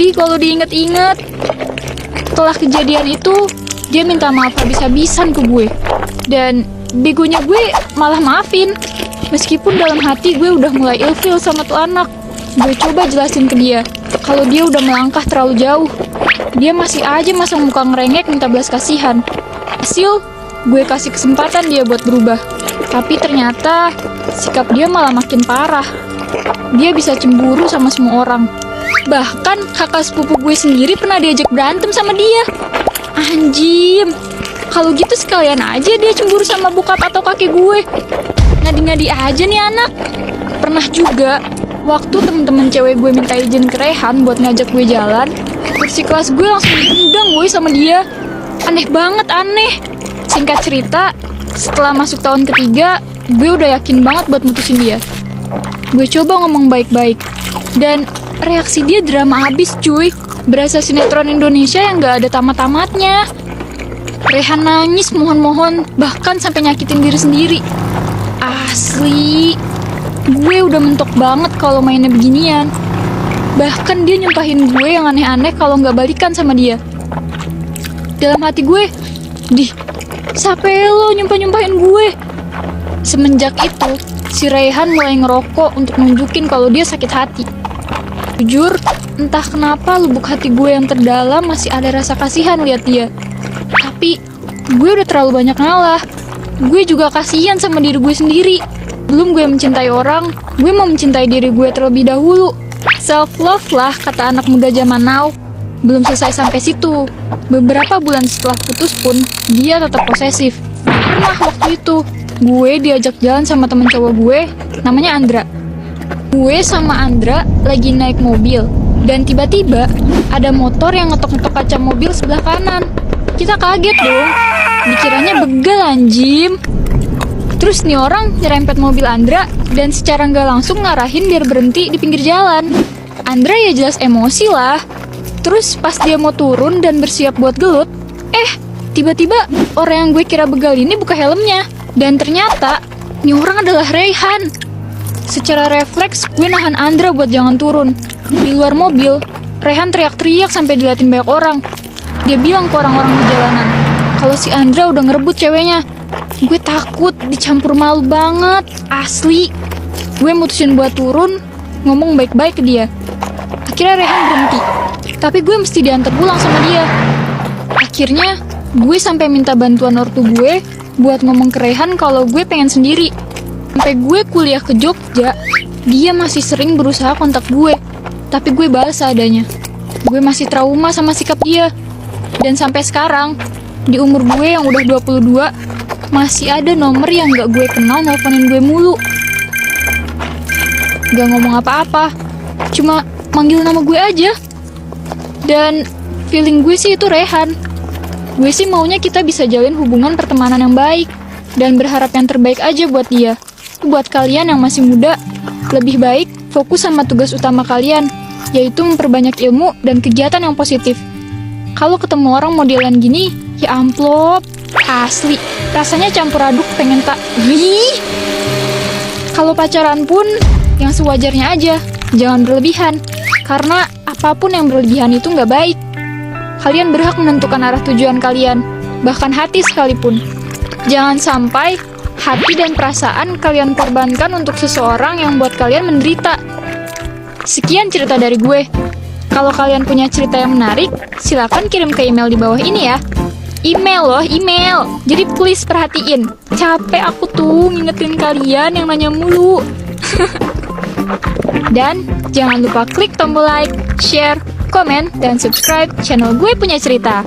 sedih kalau diinget-inget. Setelah kejadian itu, dia minta maaf habis-habisan ke gue. Dan begonya gue malah maafin. Meskipun dalam hati gue udah mulai ilfil sama tuh anak. Gue coba jelasin ke dia kalau dia udah melangkah terlalu jauh. Dia masih aja masang muka ngerengek minta belas kasihan. Hasil, gue kasih kesempatan dia buat berubah. Tapi ternyata sikap dia malah makin parah. Dia bisa cemburu sama semua orang. Bahkan kakak sepupu gue sendiri pernah diajak berantem sama dia. Anjim, kalau gitu sekalian aja dia cemburu sama bokap atau kakek gue. Ngadi-ngadi aja nih anak. Pernah juga waktu temen-temen cewek gue minta izin ke Rehan buat ngajak gue jalan, kursi kelas gue langsung diundang gue sama dia. Aneh banget, aneh. Singkat cerita, setelah masuk tahun ketiga, gue udah yakin banget buat mutusin dia. Gue coba ngomong baik-baik, dan reaksi dia drama abis cuy. Berasa sinetron Indonesia yang gak ada tamat-tamatnya. Rehan nangis mohon-mohon, bahkan sampai nyakitin diri sendiri. Asli, gue udah mentok banget kalau mainnya beginian. Bahkan dia nyumpahin gue yang aneh-aneh kalau gak balikan sama dia. Dalam hati gue, siapa lo nyumpahin gue? Semenjak itu, si Rehan mulai ngerokok untuk nunjukin kalau dia sakit hati. Jujur, entah kenapa lubuk hati gue yang terdalam masih ada rasa kasihan lihat dia. Tapi, gue udah terlalu banyak ngalah. Gue juga kasihan sama diri gue sendiri. Belum gue mencintai orang, gue mau mencintai diri gue terlebih dahulu. Self-love lah kata anak muda zaman now. Belum selesai sampai situ. Beberapa bulan setelah putus pun, dia tetap posesif. Nah, waktu itu, gue diajak jalan sama temen cowok gue, namanya Andra. Gue sama Andra lagi naik mobil, dan tiba-tiba ada motor yang ngetok-ngetok kaca mobil sebelah kanan. Kita kaget dong, dikiranya begal anjim. Terus nih orang nyerempet mobil Andra, dan secara nggak langsung ngarahin biar berhenti di pinggir jalan. Andra ya jelas emosi lah. Terus pas dia mau turun dan bersiap buat gelut, tiba-tiba orang yang gue kira begal ini buka helmnya. Dan ternyata, nih orang adalah Rehan. Secara refleks, gue nahan Andra buat jangan turun. Di luar mobil, Rehan teriak-teriak sampai diliatin banyak orang. Dia bilang ke orang-orang di jalanan, kalau si Andra udah ngerebut ceweknya. Gue takut, dicampur malu banget, asli. Gue mutusin buat turun, ngomong baik-baik ke dia. Akhirnya Rehan berhenti. Tapi gue mesti diantar pulang sama dia. Akhirnya, gue sampai minta bantuan ortu gue buat ngomong ke Rehan kalau gue pengen sendiri. Sampai gue kuliah ke Jogja, dia masih sering berusaha kontak gue. Tapi gue balas seadanya. Gue masih trauma sama sikap dia. Dan sampai sekarang, di umur gue yang udah 22, masih ada nomor yang gak gue kenal nelfonin gue mulu. Gak ngomong apa-apa, cuma manggil nama gue aja. Dan feeling gue sih itu Rehan. Gue sih maunya kita bisa jalin hubungan pertemanan yang baik, dan berharap yang terbaik aja buat dia. Buat kalian yang masih muda, lebih baik fokus sama tugas utama kalian, yaitu memperbanyak ilmu dan kegiatan yang positif. Kalau ketemu orang modelan gini, ya amplop, asli, rasanya campur aduk pengen tak. Kalau pacaran pun, yang sewajarnya aja, jangan berlebihan. Karena apapun yang berlebihan itu nggak baik. Kalian berhak menentukan arah tujuan kalian, bahkan hati sekalipun. Jangan sampai hati dan perasaan kalian korbankan untuk seseorang yang buat kalian menderita. Sekian cerita dari gue. Kalau kalian punya cerita yang menarik, silakan kirim ke email di bawah ini ya. Email loh, email. Jadi please perhatiin. Capek aku tuh ngingetin kalian yang nanya mulu. Dan jangan lupa klik tombol like, share, komen, dan subscribe channel Gue Punya Cerita.